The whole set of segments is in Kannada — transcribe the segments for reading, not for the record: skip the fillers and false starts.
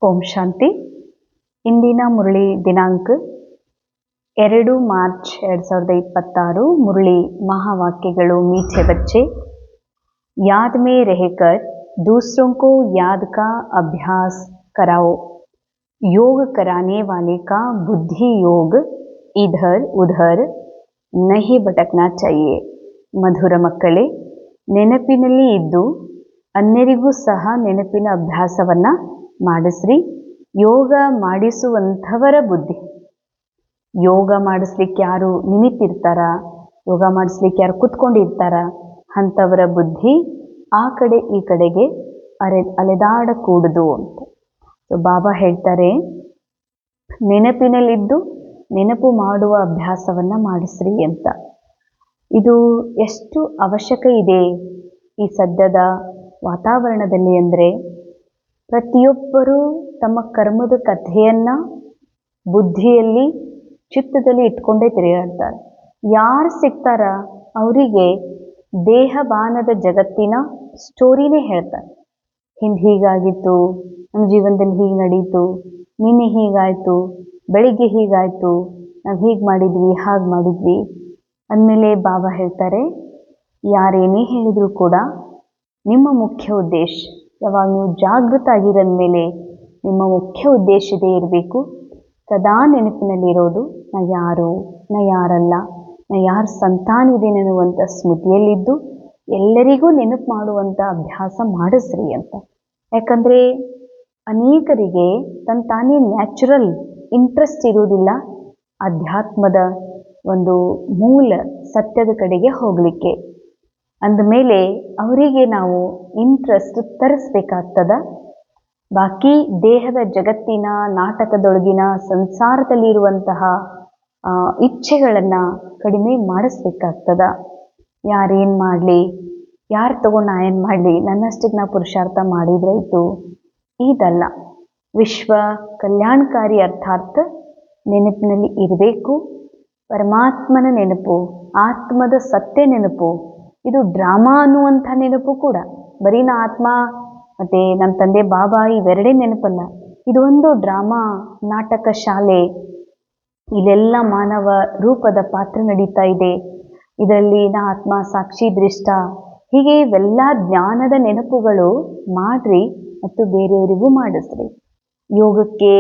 ಓಂ ಶಾಂತಿ. ಇಂದಿನ ಮುರಳಿ ದಿನಾಂಕ 2 ಮಾರ್ಚ್ 2026. ಮುರಳಿ महावाक्यಗಳು मीठे बच्चे, याद में रहकर दूसरों को याद का अभ्यास कराओ. योग कराने वाले का बुद्धि योग इधर उधर नहीं भटकना चाहिए. ಮಧುರ ಮಕ್ಕಳೇ, ನೆನಪಿನಲ್ಲಿ ಇದ್ದು ಅನ್ಯರಿಗೂ ಸಹ ನೆನಪಿನ ಅಭ್ಯಾಸವನ್ನ ಮಾಡಿಸ್ರಿ. ಯೋಗ ಮಾಡಿಸುವಂಥವರ ಬುದ್ಧಿ, ಯೋಗ ಮಾಡಿಸ್ಲಿಕ್ಕೆ ಯಾರು ನಿಮಿತ್ತಿರ್ತಾರ, ಯೋಗ ಮಾಡಿಸ್ಲಿಕ್ಕೆ ಯಾರು ಕುತ್ಕೊಂಡಿರ್ತಾರ, ಅಂಥವರ ಬುದ್ಧಿ ಆ ಕಡೆ ಈ ಕಡೆಗೆ ಅಲೆದಾಡಕೂಡದು ಅಂತ. ಸೊ ಬಾಬಾ ಹೇಳ್ತಾರೆ, ನೆನಪಿನಲ್ಲಿದ್ದು ನೆನಪು ಮಾಡುವ ಅಭ್ಯಾಸವನ್ನ ಮಾಡಿಸ್ರಿ ಅಂತ. ಇದು ಎಷ್ಟು ಅವಶ್ಯಕ ಇದೆ ಈ ಸದ್ಯದ ವಾತಾವರಣದಲ್ಲಿ ಅಂದರೆ, ಪ್ರತಿಯೊಬ್ಬರೂ ತಮ್ಮ ಕರ್ಮದ ಕಥೆಯನ್ನ ಬುದ್ಧಿಯಲ್ಲಿ ಚಿತ್ತದಲ್ಲಿ ಇಟ್ಕೊಂಡೇ ತಿರುಗಾಡ್ತಾರೆ. ಯಾರು ಸಿಗ್ತಾರ ಅವರಿಗೆ ದೇಹಬಾನದ ಜಗತ್ತಿನ ಸ್ಟೋರಿನೇ ಹೇಳ್ತಾರೆ. ಹಿಂದೆ ಹೀಗಾಗಿತ್ತು, ನಮ್ಮ ಜೀವನದಲ್ಲಿ ಹೀಗೆ ನಡೀತು, ನಿನ್ನೆ ಹೀಗಾಯಿತು, ಬೆಳಿಗ್ಗೆ ಹೀಗಾಯಿತು, ನಾವು ಹೀಗೆ ಮಾಡಿದ್ವಿ, ಹಾಗೆ ಮಾಡಿದ್ವಿ ಅಂದಮೇಲೆ ಬಾಬಾ ಹೇಳ್ತಾರೆ, ಯಾರೇನೇ ಹೇಳಿದರೂ ಕೂಡ ನಿಮ್ಮ ಮುಖ್ಯ ಉದ್ದೇಶ, ಯಾವಾಗ ನೀವು ಜಾಗೃತ ಆಗಿರಂದಮೇಲೆ ನಿಮ್ಮ ಮುಖ್ಯ ಉದ್ದೇಶ ಇದೇ ಇರಬೇಕು. ಸದಾ ನೆನಪಿನಲ್ಲಿರೋದು, ನಾ ಯಾರು, ನಾ ಯಾರಲ್ಲ, ನಾ ಯಾರ ಸಂತಾನ ಇದೇನೆ ಅನ್ನುವಂಥ ಸ್ಮೃತಿಯಲ್ಲಿದ್ದು ಎಲ್ಲರಿಗೂ ನೆನಪು ಮಾಡುವಂಥ ಅಭ್ಯಾಸ ಮಾಡಿಸ್ರಿ ಅಂತ. ಯಾಕಂದರೆ ಅನೇಕರಿಗೆ ತನ್ನ ತಾನೇ ನ್ಯಾಚುರಲ್ ಇಂಟ್ರೆಸ್ಟ್ ಇರುವುದಿಲ್ಲ ಅಧ್ಯಾತ್ಮದ ಒಂದು ಮೂಲ ಸತ್ಯದ ಕಡೆಗೆ ಹೋಗಲಿಕ್ಕೆ. ಅಂದಮೇಲೆ ಅವರಿಗೆ ನಾವು ಇಂಟ್ರೆಸ್ಟ್ ತರಿಸ್ಬೇಕಾಗ್ತದ. ಬಾಕಿ ದೇಹದ ಜಗತ್ತಿನ ನಾಟಕದೊಳಗಿನ ಸಂಸಾರದಲ್ಲಿರುವಂತಹ ಇಚ್ಛೆಗಳನ್ನು ಕಡಿಮೆ ಮಾಡಿಸ್ಬೇಕಾಗ್ತದ. ಯಾರೇನು ಮಾಡಲಿ, ಯಾರು ತಗೊಂಡು ನಾ ಏನು ಮಾಡಲಿ, ನನ್ನಷ್ಟಕ್ಕೆ ನಾ ಪುರುಷಾರ್ಥ ಮಾಡಿದ್ರಾಯ್ತು, ಇದಲ್ಲ. ವಿಶ್ವ ಕಲ್ಯಾಣಕಾರಿ ಅರ್ಥಾರ್ಥ ನೆನಪಿನಲ್ಲಿ ಇರಬೇಕು. ಪರಮಾತ್ಮನ ನೆನಪು, ಆತ್ಮದ ಸತ್ಯ ನೆನಪು, ಇದು ಡ್ರಾಮಾ ಅನ್ನುವಂಥ ನೆನಪು ಕೂಡ. ಬರೀ ನಾ ಆತ್ಮ ಮತ್ತು ನಮ್ಮ ತಂದೆ ಬಾಬಾ ಇವೆರಡೇ ನೆನಪಲ್ಲ, ಇದು ಒಂದು ಡ್ರಾಮಾ ನಾಟಕ ಶಾಲೆ. ಇಲ್ಲೆಲ್ಲ ಮಾನವ ರೂಪದ ಪಾತ್ರ ನಡೀತಾ ಇದೆ. ಇದರಲ್ಲಿ ನಾ ಆತ್ಮ ಸಾಕ್ಷಿ ದೃಷ್ಟ, ಹೀಗೆ ಇವೆಲ್ಲ ಜ್ಞಾನದ ನೆನಪುಗಳು ಮಾಡ್ರಿ ಮತ್ತು ಬೇರೆಯವರಿಗೂ ಮಾಡಿಸ್ರಿ. ಯೋಗಕ್ಕೆ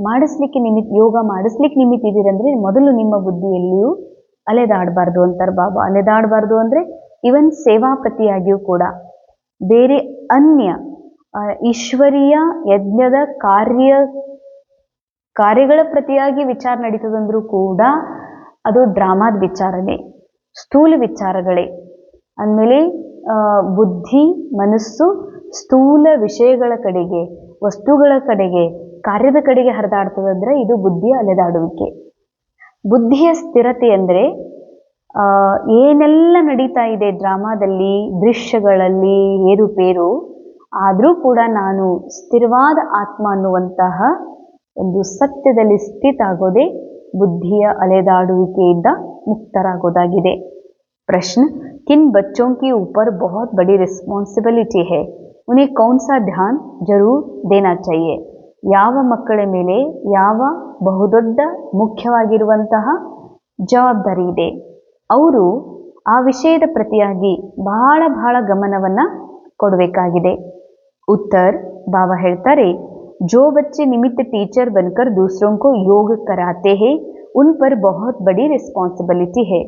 ಮಾಡಿಸ್ಲಿಕ್ಕೆ ಯೋಗ ಮಾಡಿಸ್ಲಿಕ್ಕೆ ನಿಮಿತ್ತಿದ್ದೀರಂದ್ರೆ ಮೊದಲು ನಿಮ್ಮ ಬುದ್ಧಿಯಲ್ಲಿಯೂ ಅಲೆದಾಡಬಾರ್ದು ಅಂತಾರೆ ಬಾಬಾ. ಅಲೆದಾಡಬಾರ್ದು ಅಂದರೆ ಇವನ್ ಸೇವಾಪತಿಯಾಗಿಯೂ ಕೂಡ ಬೇರೆ ಅನ್ಯ ಈಶ್ವರೀಯ ಯಜ್ಞದ ಕಾರ್ಯಗಳ ಪ್ರತಿಯಾಗಿ ವಿಚಾರ ನಡೀತದಂದ್ರೂ ಕೂಡ ಅದು ಡ್ರಾಮಾದ ವಿಚಾರನೇ, ಸ್ಥೂಲ ವಿಚಾರಗಳೇ. ಅಂದಮೇಲೆ ಬುದ್ಧಿ ಮನಸ್ಸು ಸ್ಥೂಲ ವಿಷಯಗಳ ಕಡೆಗೆ, ವಸ್ತುಗಳ ಕಡೆಗೆ, ಕಾರ್ಯದ ಕಡೆಗೆ ಹರಿದಾಡ್ತದಂದ್ರೆ ಇದು ಬುದ್ಧಿಯ ಅಲೆದಾಡುವಿಕೆ. ಬುದ್ಧಿಯ ಸ್ಥಿರತೆ ಅಂದರೆ ಏನೆಲ್ಲ ನಡೀತಾ ಇದೆ ಡ್ರಾಮಾದಲ್ಲಿ, ದೃಶ್ಯಗಳಲ್ಲಿ ಏರುಪೇರು, ಆದರೂ ಕೂಡ ನಾನು ಸ್ಥಿರವಾದ ಆತ್ಮ ಅನ್ನುವಂತಹ ಒಂದು ಸತ್ಯದಲ್ಲಿ ಸ್ಥಿತ ಆಗೋದೇ ಬುದ್ಧಿಯ ಅಲೆದಾಡುವಿಕೆಯಿಂದ ಮುಕ್ತರಾಗೋದಾಗಿದೆ. ಪ್ರಶ್ನೆ, किन बच्चों के ऊपर बहुत बड़ी रिस्पॉन्सिबिलिटी है, उन्हें कौन सा ध्यान जरूर देना चाहिए? ಯಾವ ಮಕ್ಕಳ ಮೇಲೆ ಯಾವ ಬಹುದೊಡ್ಡ ಮುಖ್ಯವಾಗಿರುವಂತಹ ಜವಾಬ್ದಾರಿ ಇದೆ, ಅವರು ಆ ವಿಷಯದ ಪ್ರತಿಯಾಗಿ ಬಹಳ ಗಮನವನ್ನು ಕೊಡಬೇಕಾಗಿದೆ. ಉತ್ತರ ಬಾಬಾ ಹೇಳ್ತಾರೆ, जो बच्चे निमित्त टीचर बनकर दूसरों को योग कराते हैं उन पर बहुत बड़ी रिस्पॉन्सिबिलिटी है.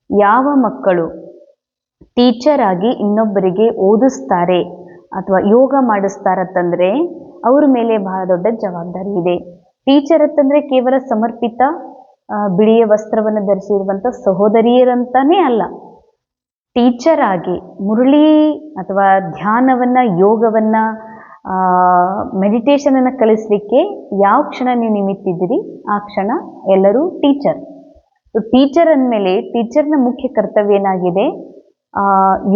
ಯಾವ ಮಕ್ಕಳು ಟೀಚರ್ ಆಗಿ ಇನ್ನೊಬ್ಬರಿಗೆ ಓದಿಸ್ತಾರೆ ಅಥವಾ ಯೋಗ ಮಾಡಿಸ್ತಾರತ್ತಂದ್ರೆ ಅವ್ರ ಮೇಲೆ ಬಹಳ ದೊಡ್ಡ ಜವಾಬ್ದಾರಿ ಇದೆ. ಟೀಚರ್ ಅಂತಂದ್ರೆ ಕೇವಲ ಸಮರ್ಪಿತ ಬಿಳಿಯ ವಸ್ತ್ರವನ್ನು ಧರಿಸಿರುವಂಥ ಸಹೋದರಿಯರಂತಾನೇ ಅಲ್ಲ. ಟೀಚರ್ ಆಗಿ ಮುರಳಿ ಅಥವಾ ಧ್ಯಾನವನ್ನ, ಯೋಗವನ್ನ, ಮೆಡಿಟೇಷನನ್ನು ಕಲಿಸ್ಲಿಕ್ಕೆ ಯಾವ ಕ್ಷಣ ನೀವು ನಿಮಿತ್ತಿದ್ದೀರಿ ಆ ಕ್ಷಣ ಎಲ್ಲರೂ ಟೀಚರ್. ಟೀಚರ್ ಅಂದಮೇಲೆ ಟೀಚರ್ನ ಮುಖ್ಯ ಕರ್ತವ್ಯ ಏನಾಗಿದೆ,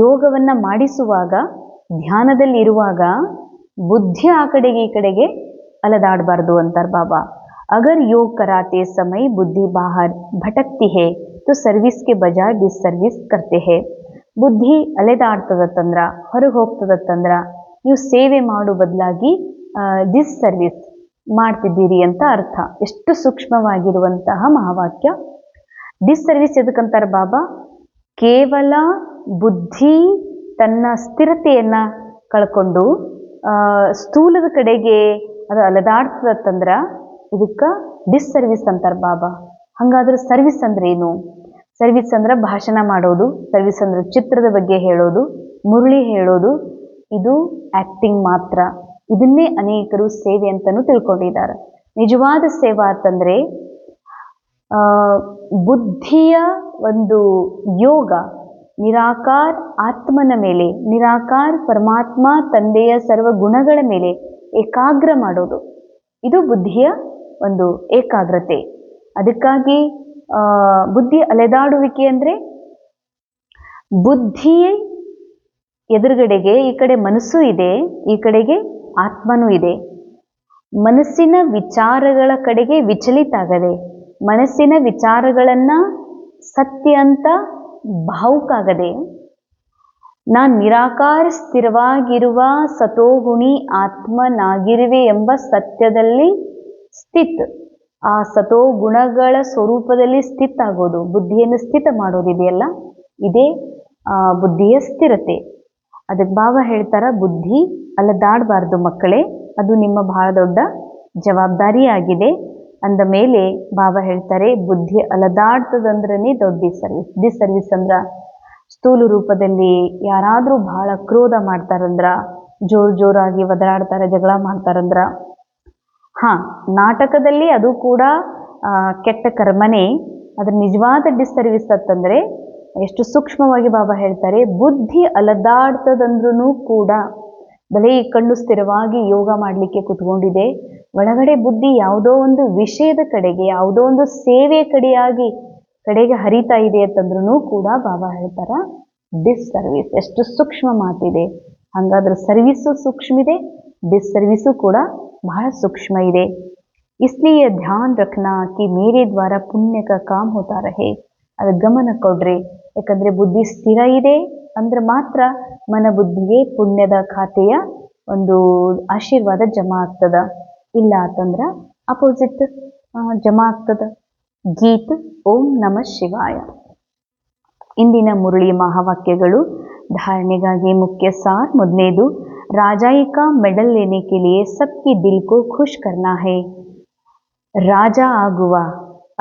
ಯೋಗವನ್ನ ಮಾಡಿಸುವಾಗ, ಧ್ಯಾನದಲ್ಲಿ ಇರುವಾಗ ಬುದ್ಧಿ ಆ ಕಡೆಗೆ ಈ ಕಡೆಗೆ ಅಲೆದಾಡಬಾರ್ದು ಅಂತಾರೆ ಬಾಬಾ. अगर योग कराते समय बुद्धि बाहर भटकती है तो सर्विस के बजाय डिसर्विस करते हैं. ಬುದ್ಧಿ ಅಲೆದಾಡ್ತದತ್ತಂದ್ರ, ಹೊರಗೆ ಹೋಗ್ತದತ್ತಂದ್ರ ನೀವು ಸೇವೆ ಮಾಡೋ ಬದಲಾಗಿ ದಿಸ್ ಸರ್ವಿಸ್ ಮಾಡ್ತಿದ್ದೀರಿ ಅಂತ ಅರ್ಥ. ಎಷ್ಟು ಸೂಕ್ಷ್ಮವಾಗಿರುವಂತಹ ಮಹಾವಾಕ್ಯ. ದಿಸ್ ಸರ್ವಿಸ್ ಎದಕ್ಕಂತಾರೆ ಬಾಬಾ? ಕೇವಲ ಬುದ್ಧಿ ತನ್ನ ಸ್ಥಿರತೆಯನ್ನು ಕಳ್ಕೊಂಡು ಸ್ಥೂಲದ ಕಡೆಗೆ ಅದು ಅಲದಾಡ್ತದಂದ್ರೆ ಇದಕ್ಕೆ ಡಿಸ್ ಸರ್ವಿಸ್ ಅಂತಾರೆ ಬಾಬಾ. ಹಾಗಾದ್ರೆ ಸರ್ವಿಸ್ ಅಂದ್ರೆ ಏನು? ಸರ್ವಿಸ್ ಅಂದ್ರೆ ಭಾಷಣ ಮಾಡೋದು, ಸರ್ವಿಸ್ ಅಂದ್ರೆ ಚಿತ್ರದ ಬಗ್ಗೆ ಹೇಳೋದು, ಮುರಳಿ ಹೇಳೋದು, ಇದು ಆಕ್ಟಿಂಗ್ ಮಾತ್ರ. ಇದನ್ನೇ ಅನೇಕರು ಸೇವೆ ಅಂತಲೂ ತಿಳ್ಕೊಂಡಿದ್ದಾರೆ. ನಿಜವಾದ ಸೇವಾ ಅಂತಂದ್ರೆ ಬುದ್ಧಿಯ ಒಂದು ಯೋಗ, ನಿರಾಕಾರ ಆತ್ಮನ ಮೇಲೆ, ನಿರಾಕಾರ ಪರಮಾತ್ಮ ತಂದೆಯ ಸರ್ವ ಗುಣಗಳ ಮೇಲೆ ಏಕಾಗ್ರ ಮಾಡೋದು. ಇದು ಬುದ್ಧಿಯ ಒಂದು ಏಕಾಗ್ರತೆ. ಅದಕ್ಕಾಗಿ ಬುದ್ಧಿ ಅಲೆದಾಡುವಿಕೆ ಅಂದರೆ ಬುದ್ಧಿಯ ಎದುರುಗಡೆಗೆ ಈ ಕಡೆ ಮನಸ್ಸು ಇದೆ, ಈ ಕಡೆಗೆ ಆತ್ಮನೂ ಇದೆ. ಮನಸ್ಸಿನ ವಿಚಾರಗಳ ಕಡೆಗೆ ವಿಚಲಿತ ಆಗದೆ, ಮನಸ್ಸಿನ ವಿಚಾರಗಳನ್ನು ಸತ್ಯ ಅಂತ ಭಾವುಕಾಗದೆ, ನಾನು ನಿರಾಕಾರ ಸ್ಥಿರವಾಗಿರುವ ಸತೋಗುಣಿ ಆತ್ಮನಾಗಿರುವೆ ಎಂಬ ಸತ್ಯದಲ್ಲಿ ಸ್ಥಿತ್, ಆ ಸತೋ ಗುಣಗಳ ಸ್ವರೂಪದಲ್ಲಿ ಸ್ಥಿತ ಆಗೋದು, ಬುದ್ಧಿಯನ್ನು ಸ್ಥಿತ ಮಾಡೋದಿದೆಯಲ್ಲ, ಇದೇ ಬುದ್ಧಿಯ ಸ್ಥಿರತೆ. ಅದಕ್ಕೆ ಬಾಬಾ ಹೇಳ್ತಾರ, ಬುದ್ಧಿ ಅಲದಾಡಬಾರ್ದು ಮಕ್ಕಳೇ, ಅದು ನಿಮ್ಮ ಬಹಳ ದೊಡ್ಡ ಜವಾಬ್ದಾರಿಯಾಗಿದೆ. ಅಂದ ಮೇಲೆ ಬಾಬಾ ಹೇಳ್ತಾರೆ, ಬುದ್ಧಿ ಅಲದಾಡ್ತದಂದ್ರೇ ದೊಡ್ಡ ಡಿಸ್ ಸರ್ವಿಸ್ ಅಂದ್ರ ಸ್ಥೂಲ ರೂಪದಲ್ಲಿ ಯಾರಾದರೂ ಬಹಳ ಕ್ರೋಧ ಮಾಡ್ತಾರಂದ್ರ, ಜೋರಾಗಿ ಒದರಾಡ್ತಾರೆ, ಜಗಳ ಮಾಡ್ತಾರಂದ್ರ, ನಾಟಕದಲ್ಲಿ ಅದು ಕೂಡ ಕೆಟ್ಟ ಕರ್ಮನೇ. ಅದ್ರ ನಿಜವಾದ ಡಿಸ್ ಸರ್ವಿಸ್ ಅಂತಂದರೆ ಎಷ್ಟು ಸೂಕ್ಷ್ಮವಾಗಿ ಬಾಬಾ ಹೇಳ್ತಾರೆ, ಬುದ್ಧಿ ಅಲದಾಡ್ತದಂದ್ರೂ ಕೂಡ ಬಲೆ ಈ ಕಣ್ಣು ಸ್ಥಿರವಾಗಿ ಯೋಗ ಮಾಡಲಿಕ್ಕೆ ಕುತ್ಕೊಂಡಿದೆ, ಒಳಗಡೆ ಬುದ್ಧಿ ಯಾವುದೋ ಒಂದು ವಿಷಯದ ಕಡೆಗೆ, ಯಾವುದೋ ಒಂದು ಸೇವೆಯ ಕಡೆಗೆ ಹರಿತಾ ಇದೆ ಅಂತಂದ್ರೂ ಕೂಡ ಬಾಬಾ ಹೇಳ್ತಾರ ಡಿಸ್ ಸರ್ವಿಸ್. ಎಷ್ಟು ಸೂಕ್ಷ್ಮ ಮಾತಿದೆ. ಹಾಗಾದ್ರೆ ಸರ್ವಿಸು ಸೂಕ್ಷ್ಮ ಇದೆ, ಡಿಸ್ ಸರ್ವಿಸು ಕೂಡ ಬಹಳ ಸೂಕ್ಷ್ಮ ಇದೆ. ಇಸ್ಲಿಯೇ ಧ್ಯಾನ್ ರಖನಾ ಕಿ ಮೇರೆ ದ್ವಾರ ಪುಣ್ಯ ಕಾ ಕಾಮ್ ಹೋತಾ ರಹೆ. ಅದು ಗಮನ ಕೊಡ್ರಿ. ಯಾಕಂದ್ರೆ ಬುದ್ಧಿ ಸ್ಥಿರ ಇದೆ ಅಂದ್ರೆ ಮಾತ್ರ ಮನ ಬುದ್ಧಿಗೆ ಪುಣ್ಯದ ಖಾತೆಯ ಒಂದು ಆಶೀರ್ವಾದ ಜಮಾ ಆಗ್ತದ. ಇಲ್ಲ ಅಂತಂದ್ರೆ ಅಪೋಸಿಟ್ ಜಮಾ ಆಗ್ತದ. ಗೀತ್ ಓಂ ನಮಃ ಶಿವಾಯ. ಇಂದಿನ ಮುರಳಿ ಮಹಾವಾಕ್ಯಗಳು ಧಾರಣೆಗಾಗಿ ಮುಖ್ಯ ಸಾರ್. ಮೊದಲನೇದು, राजाई का मेडल लेने के लिए सबकी दिल को खुश करना है. ರಾಜ ಆಗುವ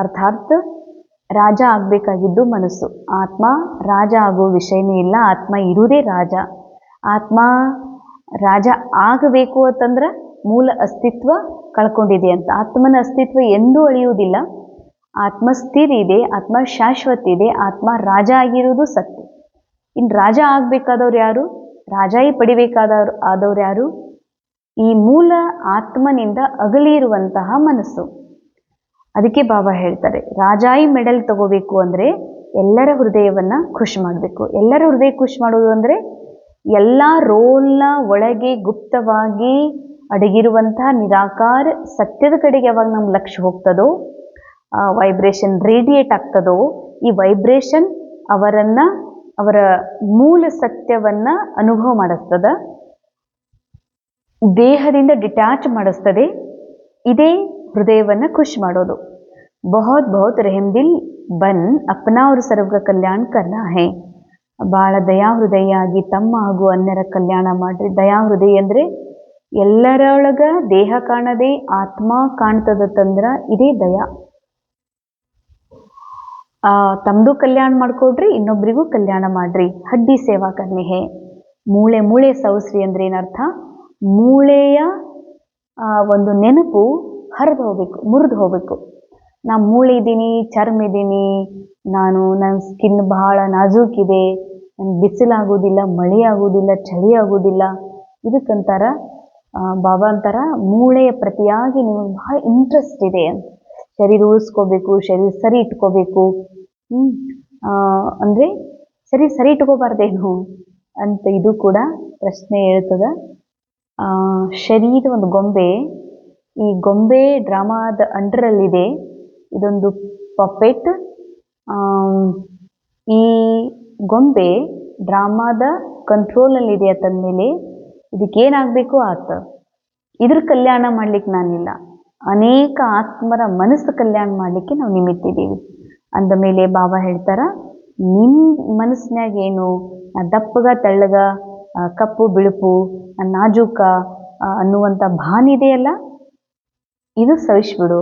ಅರ್ಥಾತ್ ರಾಜ ಆಗಬೇಕಾಗಿದ್ದು ಮನಸ್ಸು. ಆತ್ಮ ರಾಜ ಆಗುವ ವಿಷಯನೇ ಇಲ್ಲ, ಆತ್ಮ ಇರುವುದೇ ರಾಜ. ಆತ್ಮ ರಾಜ ಆಗಬೇಕು ಅಂತಂದ್ರೆ ಮೂಲ ಅಸ್ತಿತ್ವ ಕಳ್ಕೊಂಡಿದೆ ಅಂತ. ಆತ್ಮನ ಅಸ್ತಿತ್ವ ಎಂದೂ ಅಳಿಯುವುದಿಲ್ಲ. ಆತ್ಮ ಸ್ಥಿರ ಇದೆ, ಆತ್ಮ ಶಾಶ್ವತ ಇದೆ, ಆತ್ಮ ರಾಜ ಆಗಿರುವುದು ಸತ್ಯ. ಇನ್ನು ರಾಜ ಆಗಬೇಕಾದವ್ರು ಯಾರು? ರಾಜಾಯಿ ಆದವ್ರು ಯಾರು? ಈ ಮೂಲ ಆತ್ಮನಿಂದ ಅಗಲಿ ಇರುವಂತಹ ಮನಸ್ಸು. ಅದಕ್ಕೆ ಬಾಬಾ ಹೇಳ್ತಾರೆ, ರಾಜಾಯಿ ಮೆಡಲ್ ತಗೋಬೇಕು ಅಂದರೆ ಎಲ್ಲರ ಹೃದಯವನ್ನು ಖುಷಿ ಮಾಡಬೇಕು. ಎಲ್ಲರ ಹೃದಯ ಖುಷಿ ಮಾಡೋದು ಅಂದರೆ ಎಲ್ಲ ರೋಲ್ನ ಒಳಗೆ ಗುಪ್ತವಾಗಿ ಅಡಗಿರುವಂತಹ ನಿರಾಕಾರ ಸತ್ಯದ ಕಡೆಗೆ ಯಾವಾಗ ನಮ್ಮ ಲಕ್ಷ್ಯ ಹೋಗ್ತದೋ, ವೈಬ್ರೇಷನ್ ರೇಡಿಯೇಟ್ ಆಗ್ತದೋ, ಈ ವೈಬ್ರೇಷನ್ ಅವರ ಮೂಲ ಸತ್ಯವನ್ನ ಅನುಭವ ಮಾಡಿಸ್ತದ, ದೇಹದಿಂದ ಡಿಟ್ಯಾಚ್ ಮಾಡಿಸ್ತದೆ. ಇದೇ ಹೃದಯವನ್ನು ಖುಷಿ ಮಾಡೋದು. ಬಹುತ್ ಬಹುತ್ ರೆಹಮ್ದಿಲ್ ಬನ್ ಅಪ್ನಾ ಅವ್ರ ಸರ್ವ ಕಲ್ಯಾಣ ಕರ್ನಾ ಹೇ. ಭಾಳ ದಯಾಹೃದಯ ಆಗಿ ತಮ್ಮ ಹಾಗೂ ಅನ್ಯರ ಕಲ್ಯಾಣ ಮಾಡ್ರಿ. ದಯಾಹೃದಯ ಅಂದರೆ ಎಲ್ಲರೊಳಗ ದೇಹ ಕಾಣದೆ ಆತ್ಮ ಕಾಣ್ತದತ್ತಂದ್ರ ಇದೇ ದಯಾ. ತಮ್ಮದು ಕಲ್ಯಾಣ ಮಾಡ್ಕೊಡ್ರಿ, ಇನ್ನೊಬ್ರಿಗೂ ಕಲ್ಯಾಣ ಮಾಡ್ರಿ. ಹಡ್ಡಿ ಸೇವಾ ಕರ್ನಿ ಹೇ. ಮೂಳೆ ಸವಸ್ರಿ ಅಂದ್ರೆ ಏನರ್ಥ? ಮೂಳೆಯ ಒಂದು ನೆನಪು ಹರಿದು ಹೋಗ್ಬೇಕು, ಮುರಿದು ಹೋಗ್ಬೇಕು. ನಾ ಮೂಳೆ ಇದ್ದೀನಿ, ಚರ್ಮ ಇದ್ದೀನಿ, ನನ್ನ ಸ್ಕಿನ್ ಬಹಳ ನಾಜೂಕಿದೆ, ನನಗೆ ಬಿಸಿಲಾಗೋದಿಲ್ಲ, ಮಳೆ ಆಗೋದಿಲ್ಲ, ಚಳಿ ಆಗೋದಿಲ್ಲ. ಇದಕ್ಕಂತಾರ ಬಾಬಾ ಅಂತಾರ, ಮೂಳೆಯ ಪ್ರತಿಯಾಗಿ ನಿಮಗೆ ಬಹಳ ಇಂಟ್ರೆಸ್ಟ್ ಇದೆ ಅಂತ. ಶರೀರ ಉಳಿಸ್ಕೋಬೇಕು, ಶರೀರ ಸರಿ ಇಟ್ಕೋಬೇಕು. ಅಂದರೆ ಸರಿ ಇಟ್ಕೋಬಾರ್ದೇನು ಅಂತ ಇದು ಕೂಡ ಪ್ರಶ್ನೆ ಹೇಳ್ತದ. ಶರೀರ ಒಂದು ಗೊಂಬೆ, ಈ ಗೊಂಬೆ ಡ್ರಾಮಾದ ಅಂಡರಲ್ಲಿದೆ. ಇದೊಂದು ಪಪೆಟ್. ಈ ಗೊಂಬೆ ಡ್ರಾಮಾದ ಕಂಟ್ರೋಲಲ್ಲಿದೆ ಅಂತಂದಮೇಲೆ ಇದಕ್ಕೇನಾಗಬೇಕು ಆತ. ಇದ್ರ ಕಲ್ಯಾಣ ಮಾಡ್ಲಿಕ್ಕೆ ನಾನಿಲ್ಲ, ಅನೇಕ ಆತ್ಮರ ಮನಸ್ಸು ಕಲ್ಯಾಣ ಮಾಡಲಿಕ್ಕೆ ನಾವು ನಿಮಿತ್ತಿದ್ದೀವಿ ಅಂದ ಮೇಲೆ ಬಾಬಾ ಹೇಳ್ತಾರ, ನಿನ್ನ ಮನಸ್ಸಿನಾಗ ಏನು ದಪ್ಪಗ ತೆಳ್ಳಗ ಕಪ್ಪು ಬಿಳುಪು ನಾಜೂಕ ಅನ್ನುವಂಥ ಭಾನಿದೆಯಲ್ಲ, ಇದು ಸವಿಸ್ಬಿಡು,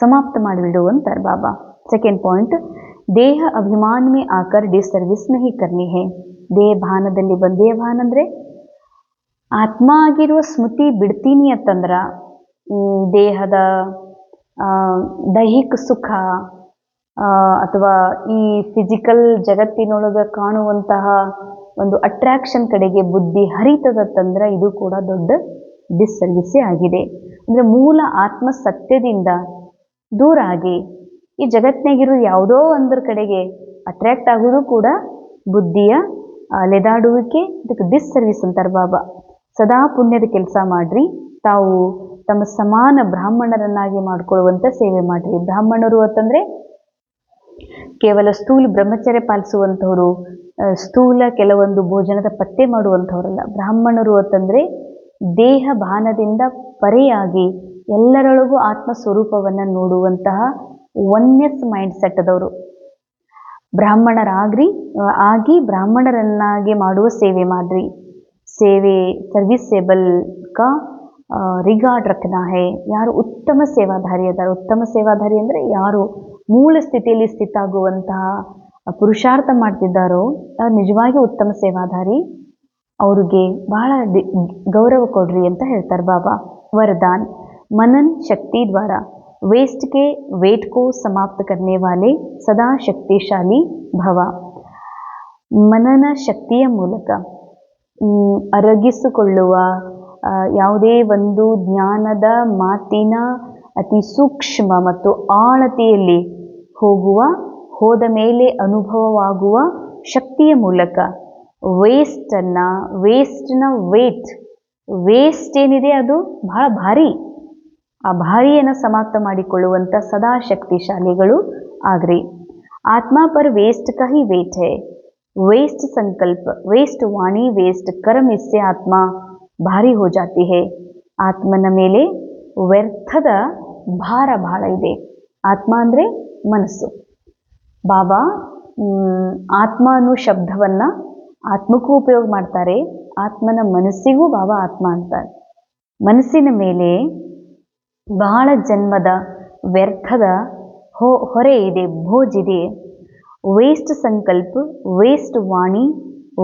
ಸಮಾಪ್ತ ಮಾಡಿಬಿಡು ಅಂತಾರೆ ಬಾಬಾ. ಸೆಕೆಂಡ್ ಪಾಯಿಂಟ್, ದೇಹ ಅಭಿಮಾನ ಮೇ ಆಕರ್ ಡಿಸರ್ವಿಸ್ ನಹಿ ಕರ್ನಿ ಹೇ. ದೇಹ ಭಾನದಲ್ಲಿ ಬಂದು, ದೇಹ ಭಾನ ಅಂದರೆ ಆತ್ಮ ಆಗಿರುವ ಸ್ಮೃತಿ ಬಿಡ್ತೀನಿ ಅಂತಂದ್ರೆ ದೇಹದ ದೈಹಿಕ ಸುಖ ಅಥವಾ ಈ ಫಿಸಿಕಲ್ ಜಗತ್ತಿನೊಳಗೆ ಕಾಣುವಂತಹ ಒಂದು ಅಟ್ರಾಕ್ಷನ್ ಕಡೆಗೆ ಬುದ್ಧಿ ಹರಿತದತ್ತಂದ್ರೆ ಇದು ಕೂಡ ದೊಡ್ಡ ಡಿಸ್ಸರ್ವಿಸೇ ಆಗಿದೆ. ಅಂದರೆ ಮೂಲ ಆತ್ಮ ಸತ್ಯದಿಂದ ದೂರ ಆಗಿ ಈ ಜಗತ್ತಿನಾಗಿರೋ ಯಾವುದೋ ಒಂದರ ಕಡೆಗೆ ಅಟ್ರ್ಯಾಕ್ಟ್ ಆಗೋದು ಕೂಡ ಬುದ್ಧಿಯ ಅಲೆದಾಡುವಿಕೆ, ಇದಕ್ಕೆ ಡಿಸ್ಸರ್ವಿಸ್ ಅಂತಾರೆ ಬಾಬಾ. ಸದಾ ಪುಣ್ಯದ ಕೆಲಸ ಮಾಡ್ರಿ, ತಾವು ತಮ್ಮ ಸಮಾನ ಬ್ರಾಹ್ಮಣರನ್ನಾಗಿ ಮಾಡ್ಕೊಳ್ಳುವಂಥ ಸೇವೆ ಮಾಡ್ರಿ. ಬ್ರಾಹ್ಮಣರು ಅಂತಂದರೆ ಕೇವಲ ಸ್ಥೂಲ ಬ್ರಹ್ಮಚರ್ಯ ಪಾಲಿಸುವಂಥವ್ರು, ಸ್ಥೂಲ ಕೆಲವೊಂದು ಭೋಜನದ ಪತ್ತೆ ಮಾಡುವಂಥವ್ರಲ್ಲ. ಬ್ರಾಹ್ಮಣರು ಅಂತಂದರೆ ದೇಹ ಭಾನದಿಂದ ಪರೆಯಾಗಿ ಎಲ್ಲರೊಳಗೂ ಆತ್ಮ ಸ್ವರೂಪವನ್ನು ನೋಡುವಂತಹ ಒನ್ನೆಸ್ ಮೈಂಡ್ ಸೆಟ್ ಅದವರು. ಆಗಿ ಬ್ರಾಹ್ಮಣರನ್ನಾಗಿ ಮಾಡುವ ಸೇವೆ ಮಾಡ್ರಿ. ಸೇವೆ ಸರ್ವಿಸೇಬಲ್ ಕಾ ರಿಗಾರ್ಡ್ ರಖನಾ ಹೇ. ಯಾರು ಉತ್ತಮ ಸೇವಾಧಾರಿ ಅದಾರ, ಉತ್ತಮ ಸೇವಾಧಾರಿ ಅಂದರೆ ಯಾರು ಮೂಲ ಸ್ಥಿತಿಯಲ್ಲಿ ಸ್ಥಿತಾಗುವಂತಹ ಪುರುಷಾರ್ಥ ಮಾಡ್ತಿದ್ದಾರೋ ನಿಜವಾಗಿ ಉತ್ತಮ ಸೇವಾಧಾರಿ. ಅವ್ರಿಗೆ ಬಹಳ ಗೌರವ ಕೊಡ್ರಿ ಅಂತ ಹೇಳ್ತಾರೆ ಬಾಬಾ. ವರದಾನ್, मनन शक्ति द्वारा वेस्ट के वेट को समाप्त करने वाले सदा शक्तिशाली भव. ಮನನ ಶಕ್ತಿಯ ಮೂಲಕ ಅರಗಿಸಿಕೊಳ್ಳುವ ಯಾವುದೇ ಒಂದು ಜ್ಞಾನದ ಮಾತಿನ ಅತಿ ಸೂಕ್ಷ್ಮ ಮತ್ತು ಆಳತೆಯಲ್ಲಿ ಹೋದ ಮೇಲೆ ಅನುಭವವಾಗುವ ಶಕ್ತಿಯ ಮೂಲಕ ವೇಸ್ಟನ್ನ ವೇಸ್ಟ್ ಏನಿದೆ ಅದು ಬಹಳ ಭಾರಿ, ಆ ಭಾರಿಯನ್ನು ಸಮಾಪ್ತ ಮಾಡಿಕೊಳ್ಳುವಂಥ ಸದಾ ಶಕ್ತಿಶಾಲಿಗಳು ಆಗ್ರಿ. ಆತ್ಮ ಪರ್ ವೇಸ್ಟ್ का ही वेट है. वेस्ट संकल्प, वेस्ट वाणी, वेस्ट कर्म, इससे ಆತ್ಮ ಭಾರಿ हो जाती है. ಆತ್ಮನ ಮೇಲೆ ವ್ಯರ್ಥದ ಭಾರ ಬಹಳ ಇದೆ. ಆತ್ಮ ಅಂದರೆ ಮನಸ್ಸು. ಬಾಬಾ ಆತ್ಮ ಅನ್ನೋ ಶಬ್ದವನ್ನು ಆತ್ಮಕ್ಕೂ ಉಪಯೋಗ ಮಾಡ್ತಾರೆ, ಆತ್ಮನ ಮನಸ್ಸಿಗೂ ಬಾಬಾ ಆತ್ಮ ಅಂತಾರೆ. ಮನಸ್ಸಿನ ಮೇಲೆ ಬಹಳ ಜನ್ಮದ ವ್ಯರ್ಥದ ಹೊರೆ ಇದೆ, ಭೋಜಿದೆ. ವೇಸ್ಟ್ ಸಂಕಲ್ಪ, ವೇಸ್ಟ್ ವಾಣಿ,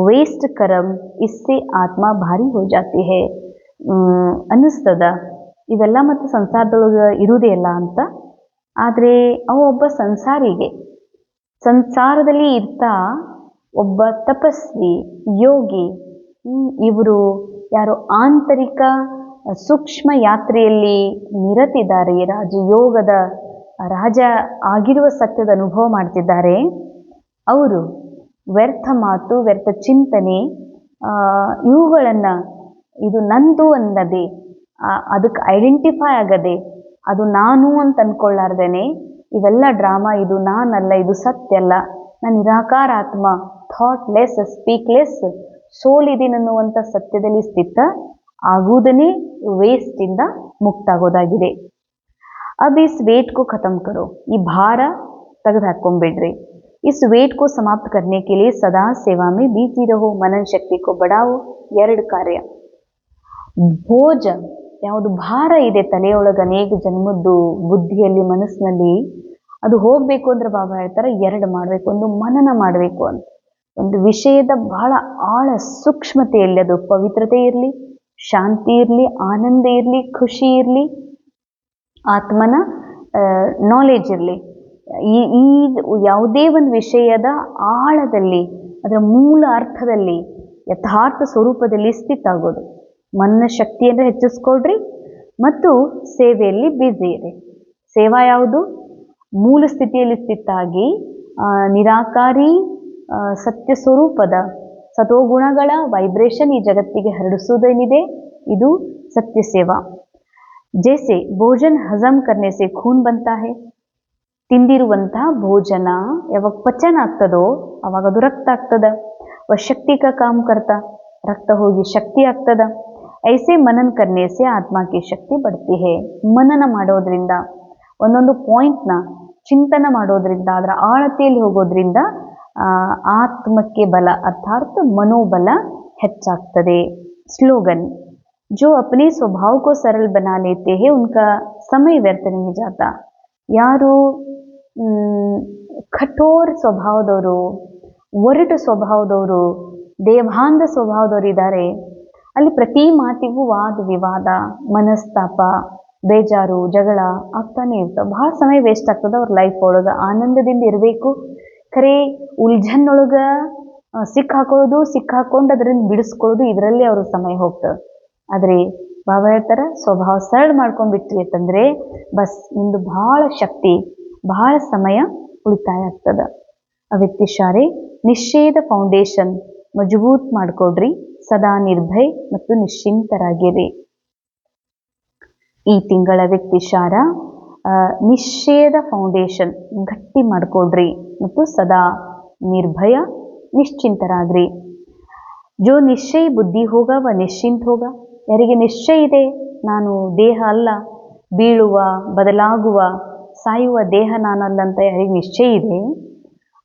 ವೇಸ್ಟ್ ಕರ್ಮ, ಇಸ್ಸೆ ಆತ್ಮ ಭಾರಿ ಹೋ ಜಾತಿ ಹೇ. ಅನ್ನಿಸ್ತದ ಇವೆಲ್ಲ ಮತ್ತು ಸಂಸಾರದೊಳಗೆ ಇರುವುದೇ ಇಲ್ಲ ಅಂತ. ಆದರೆ ಅವ ಒಬ್ಬ ಸಂಸಾರದಲ್ಲಿ ಇರ್ತಾ ಒಬ್ಬ ತಪಸ್ವಿ ಯೋಗಿ, ಇವರು ಯಾರು ಆಂತರಿಕ ಸೂಕ್ಷ್ಮ ಯಾತ್ರೆಯಲ್ಲಿ ನಿರತಿದ್ದಾರೆ, ರಾಜಯೋಗದ ರಾಜ ಆಗಿರುವ ಸತ್ಯದ ಅನುಭವ ಮಾಡ್ತಿದ್ದಾರೆ. ಅವರು ವ್ಯರ್ಥ ಮಾತು, ವ್ಯರ್ಥ ಚಿಂತನೆ ಇವುಗಳನ್ನು ಇದು ನಂದು ಅನ್ನದೆ, ಅದಕ್ಕೆ ಐಡೆಂಟಿಫೈ ಆಗದೆ, ಅದು ನಾನು ಅಂತ ಅಂದ್ಕೊಳ್ಳಾರ್ದೇನೆ ಇವೆಲ್ಲ ಡ್ರಾಮಾ, ಇದು ನಾನಲ್ಲ, ಇದು ಸತ್ಯ ಅಲ್ಲ, ನಾನು ನಿರಾಕಾರ ಆತ್ಮ, ಥಾಟ್ಲೆಸ್, ಸ್ಪೀಕ್ಲೆಸ್ ಸೋಲ್ ಇದೀನಿ ಅನ್ನುವಂಥ ಸತ್ಯದಲ್ಲಿ ಸ್ಥಿತ ಆಗುವುದನ್ನೇ ವೇಸ್ಟಿಂದ ಮುಕ್ತ ಆಗೋದಾಗಿದೆ. अब इस वेट को खत्म करो. ಈ ಭಾರ ತೆಗೆದು ಹಾಕೊಂಡ್ಬಿಡ್ರಿ. इस वेट को समाप्त करने के लिए सदा सेवा में बिजी रहो. मनन शक्ति को बढ़ाओ. 2 ಕಾರ್ಯ. ಭೋಜ ಯಾವುದು ಭಾರ ಇದೆ ತಲೆಯೊಳಗೆ ಅನೇಕ ಜನ್ಮದ್ದು ಬುದ್ಧಿಯಲ್ಲಿ ಮನಸ್ಸಿನಲ್ಲಿ, ಅದು ಹೋಗಬೇಕು ಅಂದ್ರೆ ಬಾಬಾ ಹೇಳ್ತಾರೆ 2 ಮಾಡಬೇಕು. ಒಂದು ಮನನ ಮಾಡಬೇಕು ಅಂತ, ಒಂದು ವಿಷಯದ ಬಹಳ ಆಳ ಸೂಕ್ಷ್ಮತೆಯಲ್ಲಿ, ಅದು ಪವಿತ್ರತೆ ಇರಲಿ, ಶಾಂತಿ ಇರಲಿ, ಆನಂದ ಇರಲಿ, ಖುಷಿ ಇರಲಿ, ಆತ್ಮನ ನಾಲೆಜ್ ಇರಲಿ, ಈ ಯಾವುದೇ ಒಂದು ವಿಷಯದ ಆಳದಲ್ಲಿ, ಅದರ ಮೂಲ ಅರ್ಥದಲ್ಲಿ, ಯಥಾರ್ಥ ಸ್ವರೂಪದಲ್ಲಿ ಸ್ಥಿತ ಆಗೋದು. ಮನ್ನ ಶಕ್ತಿಯನ್ನು ಹೆಚ್ಚಿಸ್ಕೊಳ್ರಿ ಮತ್ತು ಸೇವೆಯಲ್ಲಿ ಬ್ಯುಸಿ ಇರಿ. ಸೇವಾ ಯಾವುದು? ಮೂಲ ಸ್ಥಿತಿಯಲ್ಲಿ ಸ್ಥಿತ ಆಗಿ ನಿರಾಕಾರಿ ಸತ್ಯ ಸ್ವರೂಪದ ಸತೋಗುಣಗಳ ವೈಬ್ರೇಷನ್ ಈ ಜಗತ್ತಿಗೆ ಹರಡಿಸುವುದೇನಿದೆ ಇದು ಸತ್ಯ ಸೇವಾ. ಜೈಸೆ ಭೋಜನ ಹಜಮ್ ಕರ್ನೆ ಸೆ ಖೂನ್ ಬಂತಾ ಹೇ. ತಿಂದಿರುವಂತಹ ಭೋಜನ ಯಾವಾಗ ಪಚನ ಆಗ್ತದೋ ಅವಾಗ ಅದು ರಕ್ತ ಆಗ್ತದ. ಶಕ್ತಿ ಕಾ ಕಾಮ್ ಕರ್ತಾ, ರಕ್ತ ಹೋಗಿ ಶಕ್ತಿ ಆಗ್ತದ. ಐಸೆ ಮನನ करने से ಆತ್ಮ की ಶಕ್ತಿ बढ़ती है. ಮನನ ಮಾಡೋದ್ರಿಂದ, ಒಂದೊಂದು ಪಾಯಿಂಟ್ನ ಚಿಂತನೆ ಮಾಡೋದ್ರಿಂದ, ಅದರ ಆಳತೆಯಲ್ಲಿ ಹೋಗೋದ್ರಿಂದ ಆತ್ಮಕ್ಕೆ ಬಲ ಅರ್ಥಾತ್ ಮನೋಬಲ ಹೆಚ್ಚಾಗ್ತದೆ. स्लोगन: जो अपने स्वभाव को सरल बना लेते हैं उनका समय व्यर्थ नहीं जाता. ಯಾರು ಕಠೋರ ಸ್ವಭಾವದವರು, ಒರಟು ಸ್ವಭಾವದವರು, ದೇವಾಂಧ ಸ್ವಭಾವದವರು ಇದ್ದಾರೆ, ಅಲ್ಲಿ ಪ್ರತಿ ಮಾತಿಗೂ ವಾದ ವಿವಾದ, ಮನಸ್ತಾಪ, ಬೇಜಾರು, ಜಗಳ ಆಗ್ತಾನೆ ಇರ್ತವೆ. ಬಹಳ ಸಮಯ ವೇಸ್ಟ್ ಆಗ್ತದೆ ಅವ್ರ ಲೈಫ್ ಒಳಗೆ. ಆನಂದದಿಂದ ಇರಬೇಕು, ಖರೆ ಉಲ್ಝನ್ನೊಳಗೆ ಸಿಕ್ಕಾಕೊಂಡು ಅದರಿಂದ ಬಿಡಿಸ್ಕೊಳ್ಳೋದು, ಇದರಲ್ಲಿ ಅವ್ರ ಸಮಯ ಹೋಗ್ತದೆ. ಆದರೆ ಬಾಬಾ ಹೇಳ್ತಾರೆ, ಸ್ವಭಾವ ಸರಳ ಮಾಡ್ಕೊಂಡ್ಬಿಟ್ರಿ ಅಂತಂದರೆ ಬಸ್ ನಿಮ್ದು ಬಹಳ ಶಕ್ತಿ, ಬಹಳ ಸಮಯ ಉಳಿತಾಯ ಆಗ್ತದೆ. ಅವ್ಯಕ್ತಿಶಾರೆ ನಿಶ್ಚಯದ ಫೌಂಡೇಶನ್ ಮಜಬೂತ್ ಮಾಡ್ಕೊಡ್ರಿ, ಸದಾ ನಿರ್ಭಯ ಮತ್ತು ನಿಶ್ಚಿಂತರಾಗಿರಿ. ಈ ತಿಂಗಳ ವ್ಯಕ್ತಿಶಾರ ನಿಶ್ಚಯದ ಫೌಂಡೇಶನ್ ಗಟ್ಟಿ ಮಾಡ್ಕೊಡ್ರಿ ಮತ್ತು ಸದಾ ನಿರ್ಭಯ ನಿಶ್ಚಿಂತರಾಗ್ರಿ. ಜೋ ನಿಶ್ಚಯ ಬುದ್ಧಿ ಹೋಗ ವ ನಿಶ್ಚಿಂತ ಹೋಗ. ಯಾರಿಗೆ ನಿಶ್ಚಯ ಇದೆ, ನಾನು ದೇಹ ಅಲ್ಲ, ಬೀಳುವ, ಬದಲಾಗುವ, ಸಾಯುವ ದೇಹ ನಾನಲ್ಲ ಅಂತ ಯಾರಿಗೆ ನಿಶ್ಚಯ ಇದೆ,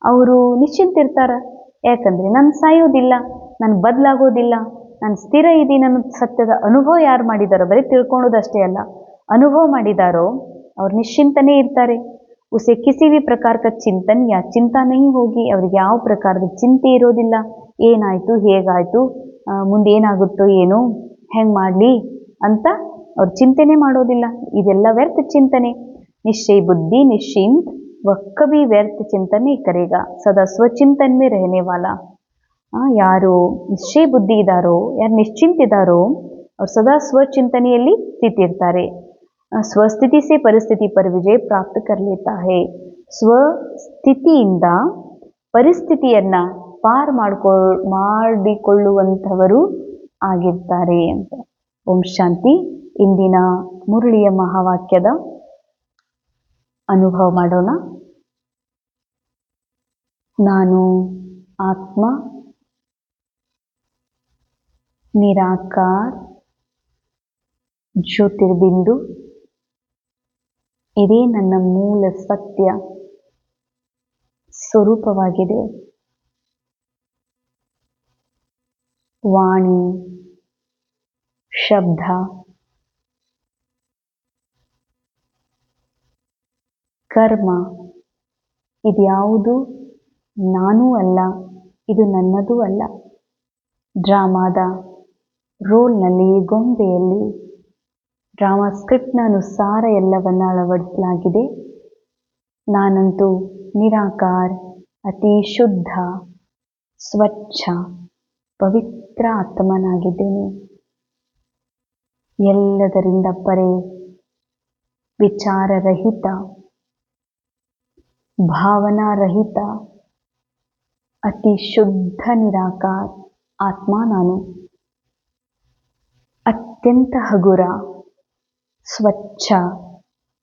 ಅವರು ನಿಶ್ಚಿಂತಿರ್ತಾರೆ. ಯಾಕಂದರೆ ನಾನು ಸಾಯೋದಿಲ್ಲ, ನಾನು ಬದಲಾಗೋದಿಲ್ಲ, ನಾನು ಸ್ಥಿರ ಇದ್ದೀನಿ ಅನ್ನೋದು ಸತ್ಯದ ಅನುಭವ ಯಾರು ಮಾಡಿದಾರೋ, ಬರೀ ತಿಳ್ಕೊಳ್ಳೋದಷ್ಟೇ ಅಲ್ಲ, ಅನುಭವ ಮಾಡಿದಾರೋ ಅವ್ರು ನಿಶ್ಚಿಂತನೇ ಇರ್ತಾರೆ. ಉಸೆ ಕಿಸಿ ಭಿ ಪ್ರಕಾರ ಕ ಚಿಂತನ್ ಯಾ ಚಿಂತಾ ನಹಿ ಹೋಗಿ. ಅವ್ರಿಗೆ ಯಾವ ಪ್ರಕಾರದ ಚಿಂತೆ ಇರೋದಿಲ್ಲ. ಏನಾಯಿತು, ಹೇಗಾಯಿತು, ಮುಂದೆ ಏನಾಗುತ್ತೋ ಏನೋ, ಹೆಂಗೆ ಮಾಡಲಿ ಅಂತ ಅವ್ರು ಚಿಂತನೆ ಮಾಡೋದಿಲ್ಲ. ಇದೆಲ್ಲ ವ್ಯರ್ಥ ಚಿಂತನೆ. ನಿಶ್ಚಯ ಬುದ್ಧಿ ನಿಶ್ಚಿಂತ ವ ಕಭಿ ವ್ಯರ್ಥ ಚಿಂತನೆ ಕರೆಗ, ಸದಾ ಸ್ವಚಿಂತನ್ ಮೇ ರಹನೆ ವಾಲಾ. ಯಾರು ನಿಶ್ಚಯ ಬುದ್ಧಿ ಇದ್ದಾರೋ, ಯಾರು ನಿಶ್ಚಿಂತಿದ್ದಾರೋ ಅವ್ರು ಸದಾ ಸ್ವಚಿಂತನೆಯಲ್ಲಿ ಸ್ಥಿತಿರ್ತಾರೆ. ಸ್ವಸ್ಥಿತಿ ಸೇ ಪರಿಸ್ಥಿತಿ ಪರ ವಿಜಯ ಪ್ರಾಪ್ತ ಕರ್ಲೇತಾ ಹೇ. ಸ್ವಸ್ಥಿತಿಯಿಂದ ಪರಿಸ್ಥಿತಿಯನ್ನು ಪಾರು ಮಾಡಿಕೊಳ್ಳುವಂಥವರು ಆಗಿರ್ತಾರೆ ಅಂತ. ಓಂ ಶಾಂತಿ. ಇಂದಿನ ಮುರಳಿಯ ಮಹಾವಾಕ್ಯದ ಅನುಭವ ಮಾಡೋಣ. ನಾನು ಆತ್ಮ, ನಿರಾಕಾರ ಜ್ಯೋತಿರ್ಬಿಂದು. ಇದೇ ನನ್ನ ಮೂಲ ಸತ್ಯ ಸ್ವರೂಪವಾಗಿದೆ. ವಾಣಿ, ಶಬ್ದ, ಕರ್ಮ ಇದ್ಯಾವುದು ನಾನೂ ಅಲ್ಲ, ಇದು ನನ್ನದೂ ಅಲ್ಲ. ಡ್ರಾಮಾದ ರೋಲ್ನಲ್ಲಿ, ಗೊಂಬೆಯಲ್ಲಿ ಡ್ರಾಮಾ ಸ್ಕ್ರಿಪ್ಟ್ನ ಅನುಸಾರ ಎಲ್ಲವನ್ನ ಅಳವಡಿಸಲಾಗಿದೆ. ನಾನಂತೂ ನಿರಾಕಾರ, ಅತಿ ಶುದ್ಧ, ಸ್ವಚ್ಛ, ಪವಿತ್ರ ಆತ್ಮನಾಗಿದ್ದೇನೆ. ಎಲ್ಲದರಿಂದ ಪರೆ, ವಿಚಾರರಹಿತ, ಭಾವನಾರಹಿತ, ಅತಿ ಶುದ್ಧ ನಿರಾಕಾರ ಆತ್ಮ ನಾನು. ಅತ್ಯಂತ ಹಗುರ, ಸ್ವಚ್ಛ,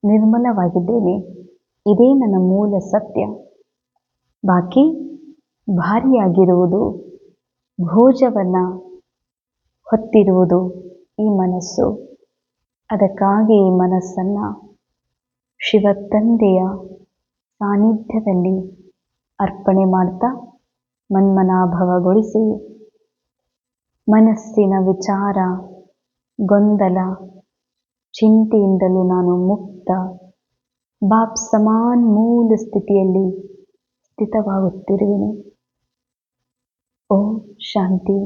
ನಿರ್ಮಲವಾಗಿದ್ದೇನೆ. ಇದೇ ನನ್ನ ಮೂಲ ಸತ್ಯ. ಬಾಕಿ ಭಾರಿಯಾಗಿರುವುದು, ಭೋಜವನ್ನು ಹೊತ್ತಿರುವುದು ಈ ಮನಸ್ಸು. ಅದಕ್ಕಾಗಿ ಈ ಮನಸ್ಸನ್ನು ಶಿವತಂದೆಯ ಸಾನ್ನಿಧ್ಯದಲ್ಲಿ ಅರ್ಪಣೆ ಮಾಡ್ತಾ ಮನ್ಮನಾಭವಗೊಳಿಸಿ, ಮನಸ್ಸಿನ ವಿಚಾರ, ಗೊಂದಲ, ಚಿಂತೆಯಿಂದಲೂ ನಾನು ಮುಕ್ತ, ಬಾಪ್ ಸಮಾನ್ ಮೂಲ ಸ್ಥಿತಿಯಲ್ಲಿ ಸ್ಥಿತವಾಗುತ್ತಿರುವೆನು. ಓಂ ಶಾಂತಿ.